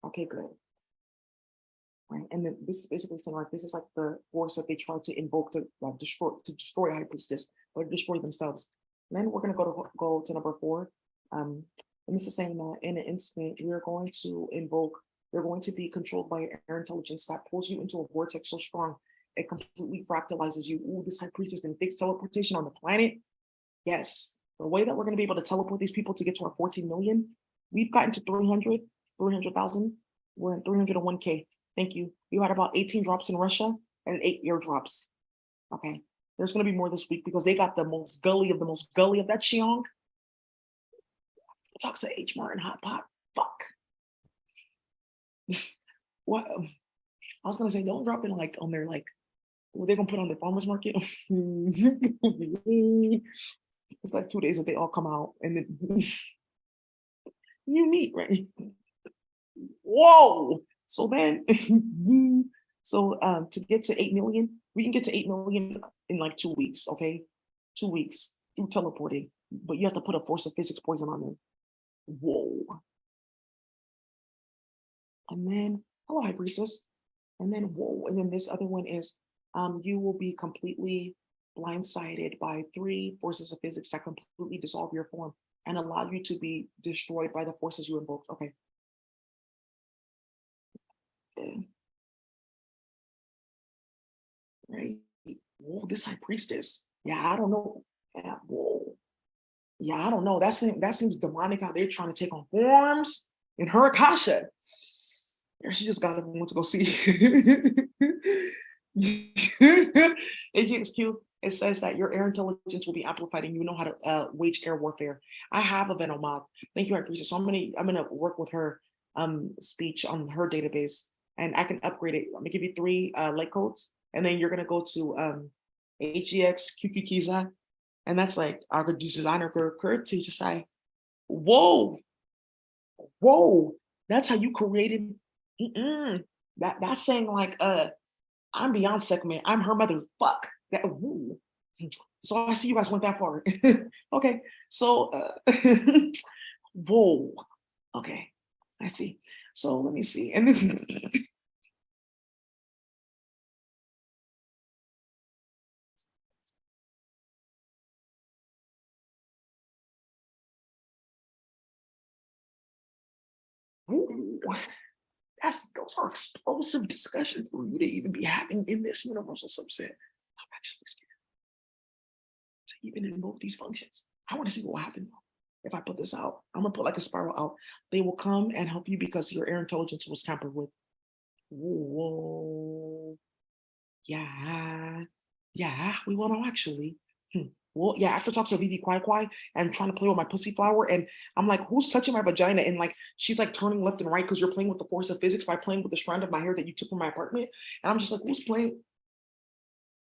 S1: Okay, good. Right. And then this is basically saying like this is like the force that they try to invoke to destroy High Priestess, or destroy themselves. And then we're gonna go to number 4. And this is saying that in an instant we are going to invoke. They're going to be controlled by air intelligence that pulls you into a vortex so strong it completely fractalizes you. Ooh, this High Priestess can fix teleportation on the planet. Yes. The way that we're going to be able to teleport these people to get to our 14 million we've gotten to 300,000. We're in 301K. Thank you. We had about 18 drops in Russia and 8 airdrops. Okay. There's going to be more this week because they got the most gully of that Xiong. Talks to H Martin Hot Pot. Fuck. What? I was going to say, don't drop it like on their, like, what they're going to put on the farmer's market. It's like 2 days that they all come out and then you meet, right? Whoa. So then, to get to 8 million, we can get to 8 million in like 2 weeks, okay? 2 weeks through teleporting, but you have to put a force of physics poison on them. Whoa. And then, hello, High Priestess. And then, whoa. And then this other one is, you will be completely blindsided by 3 forces of physics that completely dissolve your form and allow you to be destroyed by the forces you invoked. Okay. Right. Whoa, this High Priestess. Yeah, I don't know. Yeah, whoa. Yeah, I don't know. That seems demonic how they're trying to take on forms in her Akasha. Yeah, she just got everyone to go see. HQ, it says that your air intelligence will be amplified and you know how to wage air warfare. I have a Venom mob. Thank you, High Priestess. So I'm gonna work with her speech on her database and I can upgrade it. I'm gonna give you 3 light codes, and then you're gonna go to HGX QQKiza, and that's like our good designer Kurt to just say, whoa, that's how you created. That's saying like I'm beyond segment. I'm her mother. Fuck that. Ooh. So I see you guys went that far. Okay, so whoa. Okay, I see. So let me see. And this is ooh, those are explosive discussions for you to even be having in this universal subset. I'm actually scared to even invoke these functions. I want to see what will happen if I put this out. I'm gonna put like a spiral out. They will come and help you because your air intelligence was tampered with. Whoa. Yeah. Yeah, we will know actually. Well, yeah, after talks to Vivi Kwai Kwai and trying to play with my pussy flower, and I'm like, who's touching my vagina? And like, she's like turning left and right because you're playing with the force of physics by playing with the strand of my hair that you took from my apartment. And I'm just like, who's playing?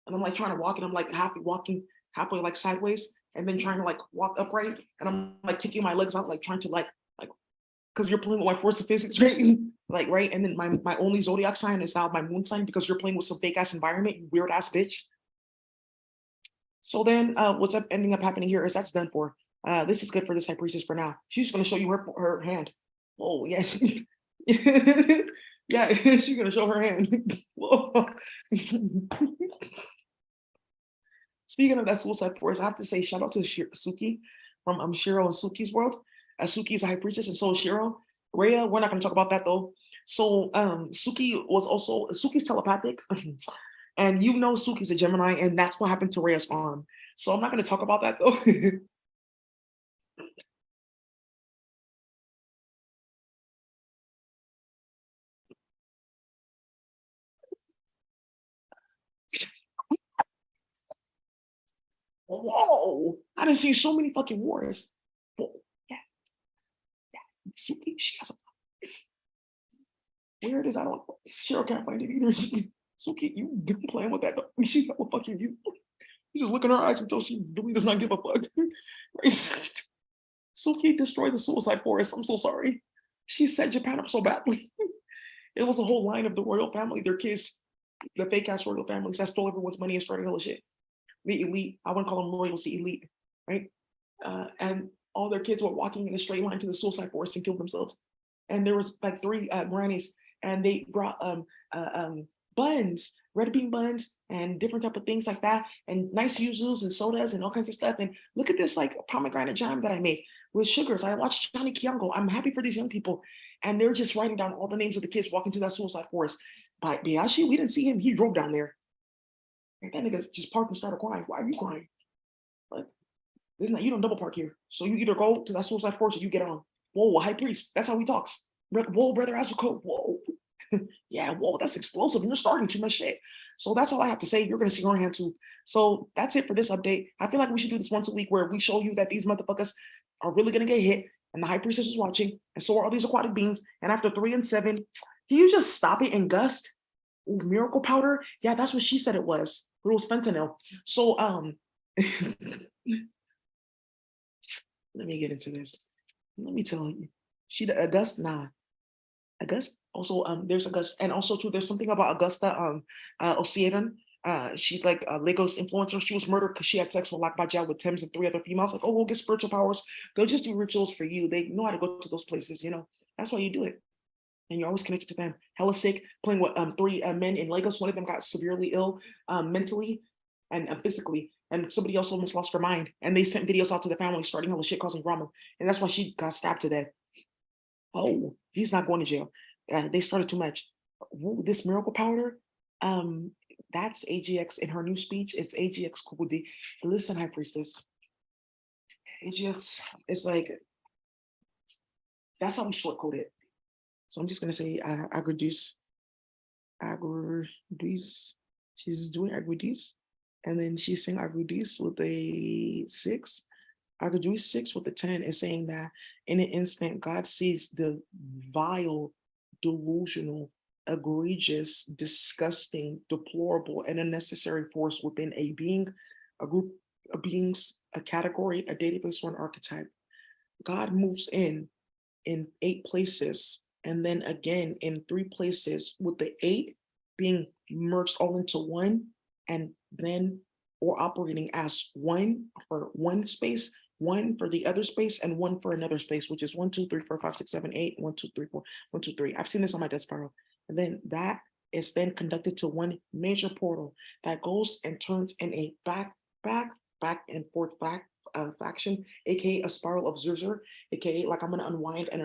S1: And I'm like trying to walk, and I'm like walking halfway like sideways, and then trying to like walk upright, and I'm like kicking my legs out, like trying to like because you're playing with my force of physics, right? Like, right? And then my only zodiac sign is now my moon sign because you're playing with some fake ass environment, you weird ass bitch. So then what's ending up happening here is that's done for. This is good for this High Priestess for now. She's going to show you her hand. Oh, yeah. Yeah, she's going to show her hand. Speaking of that suicide force, I have to say shout out to Suki from Shiro and Suki's world. Suki is a High Priestess and so is Shiro. Rhea, we're not going to talk about that though. So Suki's telepathic. And you know Suki's a Gemini, and that's what happened to Rhea's arm. So I'm not going to talk about that though. Whoa! I done seen so many fucking wars. Whoa. Yeah. Suki, she has a where it is. I don't. Cheryl can't find it either. Suki, you didn't playing with that. She's not fucking you. You just look in her eyes until she really does not give a fuck. Right? Suki destroyed the suicide forest. I'm so sorry. She set Japan up so badly. It was a whole line of the royal family, their kids, the fake ass royal families that stole everyone's money and started hella shit. The elite, I wouldn't call them royalty, elite, right? And all their kids were walking in a straight line to the suicide forest and killed themselves. And there was like 3 grannies, and they brought buns, red bean buns, and different type of things like that, and nice yuzus and sodas and all kinds of stuff. And look at this like pomegranate jam that I made with sugars. I watched Johnny Kiongo. I'm happy for these young people. And they're just writing down all the names of the kids walking to that suicide forest. But Biashi, we didn't see him. He drove down there. And that nigga just parked and started crying. Why are you crying? Like, you don't double park here. So you either go to that suicide forest or you get on. Whoa, high priest. That's how he talks. Whoa, brother Azuko. Whoa. Yeah, whoa, that's explosive. You're starting too much shit. So that's all I have to say. You're gonna see her hand too. So that's it for this update. I feel like we should do this once a week where we show you that these motherfuckers are really gonna get hit, and the high priestess is watching, and so are all these aquatic beings. And after 3 and 7, can you just stop it and gust? Ooh, miracle powder? Yeah, that's what she said it was. But it was fentanyl. So let me get into this. Let me tell you. She the August, nah. August also there's August, and also too there's something about Augusta Osiedan. She's like a Lagos influencer. She was murdered because she had sex with Lakbaja with Thames and 3 other females. Like, oh, we'll get spiritual powers. They'll just do rituals for you. They know how to go to those places, you know. That's why you do it. And you're always connected to them. Hella sick, playing with 3 men in Lagos. One of them got severely ill mentally and physically, and somebody else almost lost her mind. And they sent videos out to the family starting hella shit, causing drama. And that's why she got stabbed to death. Oh, he's not going to jail. They started too much. Ooh, this miracle powder, that's AGX in her new speech. It's AGX Kubudi. Listen, High Priestess. AGX is like, that's how we short code it. So I'm just gonna say agreduce. She's doing agreduce. And then she's saying agreduce with a 6. Agreduce 6 with a 10 is saying that in an instant, God sees the vile, delusional, egregious, disgusting, deplorable, and unnecessary force within a being, a group of beings, a category, a database, or an archetype. God moves in 8 places, and then again in 3 places, with the 8 being merged all into one, and then or operating as one for one space, one for the other space, and one for another space, which is 1, 2, 3, 4, 5, 6, 7, 8, 1, 2, 3, 4, 1, 2, 3. I've seen this on my death spiral. And then that is then conducted to one major portal that goes and turns in a back and forth faction, aka a spiral of Zurzur, aka like I'm gonna unwind and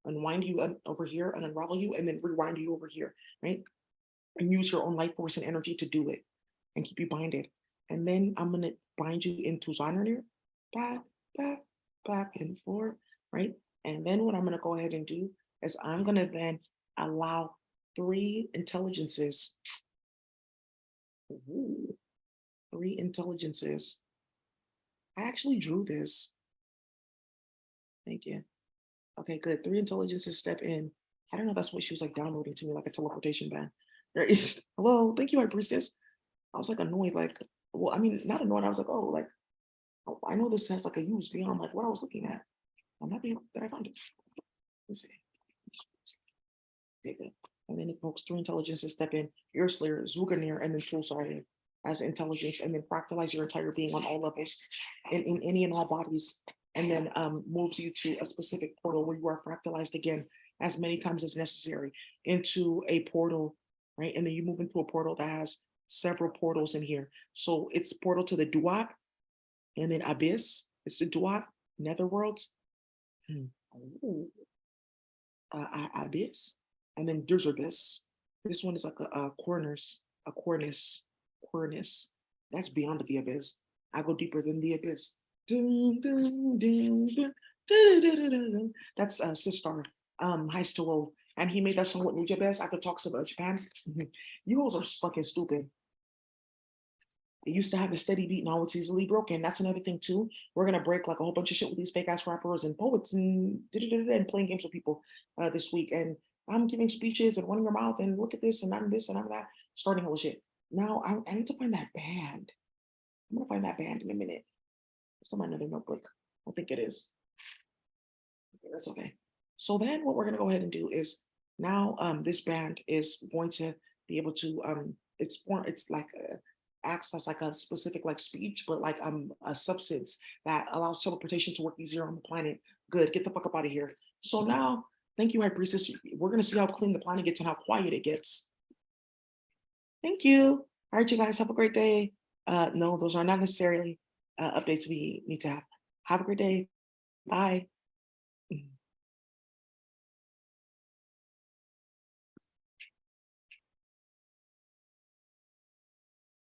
S1: unwind you over here and unravel you and then rewind you over here, right? And use your own life force and energy to do it and keep you binded. And then I'm gonna bind you into Zonernir, back and forth, right? And then what I'm gonna go ahead and do is I'm gonna then allow 3 intelligences. Ooh, 3 intelligences. I actually drew this. Thank you. Okay, good. 3 intelligences step in. I don't know. That's what she was like downloading to me, like a teleportation ban. Hello, thank you, High Priestess. I was like annoyed, like, well, I mean, not annoyed. I was like, oh, like, oh, I know this has like a use beyond like what I was looking at. I'm happy that I found it. Let's see. Okay, good. And then it pokes 3 intelligences step in, Earslayer, Zuganir, and then Tulsar as intelligence, and then fractalize your entire being on all levels in any and all bodies, and then moves you to a specific portal where you are fractalized again as many times as necessary into a portal, right? And then you move into a portal that has several portals in here. So it's portal to the Duat, and then Abyss. It's the Duat, Netherworlds. Abyss, and then there's Abyss. This one is like a corners, a cornice. That's beyond the abyss. I go deeper than the abyss. That's Sistar, Highs to Low. And he made that song with New Jabez. I could talk about Japan. You guys are fucking stupid. It used to have a steady beat, now it's easily broken. That's another thing too. We're gonna break like a whole bunch of shit with these fake ass rappers and poets and playing games with people this week. And I'm giving speeches and running your mouth and look at this and I'm this and I'm that, starting all shit. Now I need to find that band. I'm gonna find that band in a minute. It's on my another notebook. I think it is. Okay, that's okay. So then what we're gonna go ahead and do is now this band is going to be able to it's like acts as like a specific like speech, but like a substance that allows teleportation to work easier on the planet. Good, get the fuck up out of here. So now, thank you, High Priestess. We're gonna see how clean the planet gets and how quiet it gets. Thank you. All right, you guys have a great day. No, those are not necessarily updates we need to have. Have a great day. Bye.